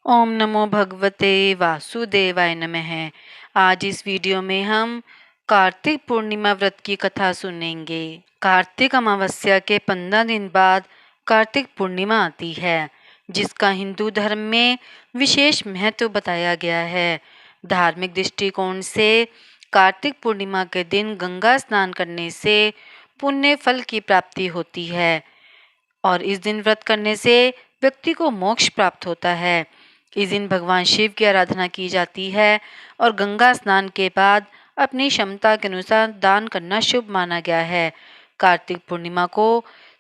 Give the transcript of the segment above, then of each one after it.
ओम नमो भगवते वासुदेवाय नमः। आज इस वीडियो में हम कार्तिक पूर्णिमा व्रत की कथा सुनेंगे। कार्तिक अमावस्या के 15 दिन बाद कार्तिक पूर्णिमा आती है, जिसका हिंदू धर्म में विशेष महत्व बताया गया है। धार्मिक दृष्टिकोण से कार्तिक पूर्णिमा के दिन गंगा स्नान करने से पुण्य फल की प्राप्ति होती है और इस दिन व्रत करने से व्यक्ति को मोक्ष प्राप्त होता है। इस दिन भगवान शिव की आराधना की जाती है और गंगा स्नान के बाद अपनी क्षमता के अनुसार दान करना शुभ माना गया है। कार्तिक पूर्णिमा को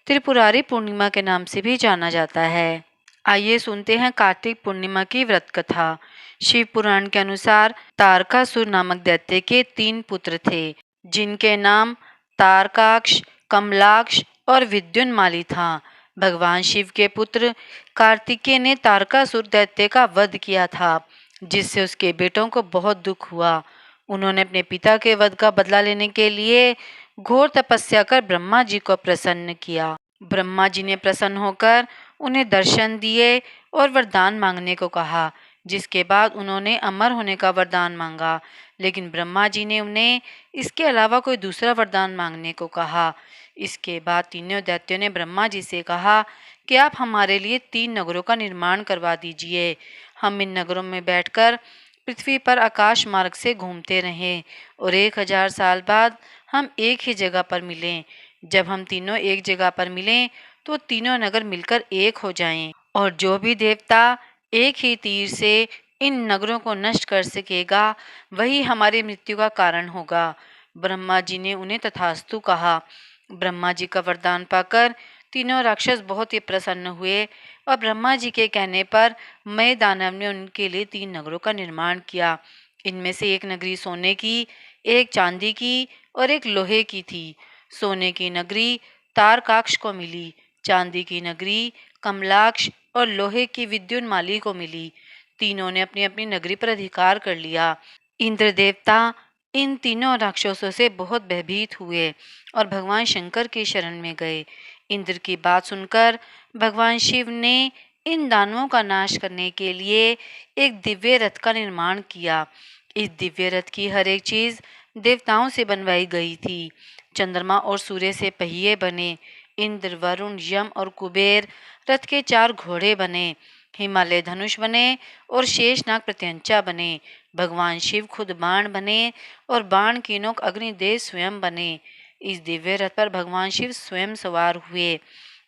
त्रिपुरारी पूर्णिमा के नाम से भी जाना जाता है। आइए सुनते हैं कार्तिक पूर्णिमा की व्रत कथा। शिव पुराण के अनुसार तारकासुर नामक दैत्य के 3 पुत्र थे, जिनके नाम तारकाक्ष, कमलाक्ष और विद्युन्माली था। भगवान शिव के पुत्र कार्तिकेय ने तारकासुर दैत्य का वध किया था, जिससे उसके बेटों को बहुत दुख हुआ। उन्होंने अपने पिता के वध का बदला लेने के लिए घोर तपस्या कर ब्रह्मा जी को प्रसन्न किया। ब्रह्मा जी ने प्रसन्न होकर उन्हें दर्शन दिए और वरदान मांगने को कहा, जिसके बाद उन्होंने अमर होने का वरदान मांगा। लेकिन ब्रह्मा जी ने उन्हें इसके अलावा कोई दूसरा वरदान मांगने को कहा। इसके बाद तीनों दैत्यों ने ब्रह्मा जी से कहा कि आप हमारे लिए 3 नगरों का निर्माण करवा दीजिए। हम इन नगरों में बैठकर पृथ्वी पर आकाश मार्ग से घूमते रहें और 1000 साल बाद हम एक ही जगह पर मिलें। जब हम तीनों एक जगह पर मिलें तो तीनों नगर मिलकर एक हो जाएं और जो भी देवता एक ही तीर से इन नगरों को नष्ट कर सकेगा, वही हमारी मृत्यु का कारण होगा। ब्रह्मा जी ने उन्हें तथास्तु कहा। ब्रह्मा जी का वरदान पाकर तीनों राक्षस बहुत ही प्रसन्न हुए और ब्रह्मा जी के कहने पर मय दानव ने उनके लिए 3 नगरों का निर्माण किया। इनमें से एक नगरी सोने की, एक चांदी की और एक लोहे की थी। सोने की नगरी तारकाक्ष को मिली, चांदी की नगरी कमलाक्ष और लोहे की विद्युन्माली को मिली। तीनों ने अपनी अपनी नगरी पर अधिकार कर लिया। इंद्र देवता इन तीनों राक्षसों से बहुत भयभीत हुए और भगवान शंकर की शरण में गए। इंद्र की बात सुनकर भगवान शिव ने इन दानवों का नाश करने के लिए एक दिव्य रथ का निर्माण किया। इस दिव्य रथ की हर एक चीज देवताओं से बनवाई गई थी। चंद्रमा और सूर्य से पहिए बने। इंद्र, वरुण, यम और कुबेर रथ के 4 घोड़े बने। हिमालय धनुष बने और शेषनाग प्रत्यंचा बने। भगवान शिव खुद बाण बने और बाण की नोक अग्निदेव स्वयं बने। इस दिव्य रथ पर भगवान शिव स्वयं सवार हुए।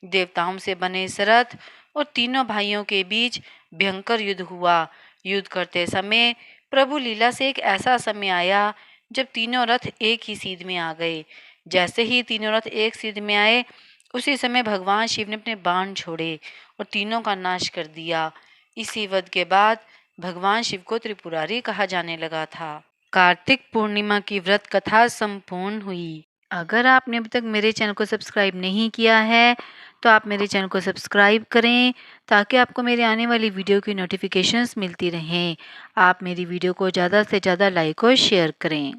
देवताओं से बने इस रथ और तीनों भाइयों के बीच भयंकर युद्ध हुआ। युद्ध करते समय प्रभु लीला से एक ऐसा समय आया जब तीनों रथ एक ही सीध में आ गए। जैसे ही तीनों रथ एक सीध में आए, उसी समय भगवान शिव ने अपने बाण छोड़े और तीनों का नाश कर दिया। इसी वध के बाद भगवान शिव को त्रिपुरारी कहा जाने लगा था। कार्तिक पूर्णिमा की व्रत कथा संपूर्ण हुई। अगर आपने अभी तक मेरे चैनल को सब्सक्राइब नहीं किया है तो आप मेरे चैनल को सब्सक्राइब करें, ताकि आपको मेरे आने वाली वीडियो की नोटिफिकेशंस मिलती रहें। आप मेरी वीडियो को ज़्यादा से ज़्यादा लाइक और शेयर करें।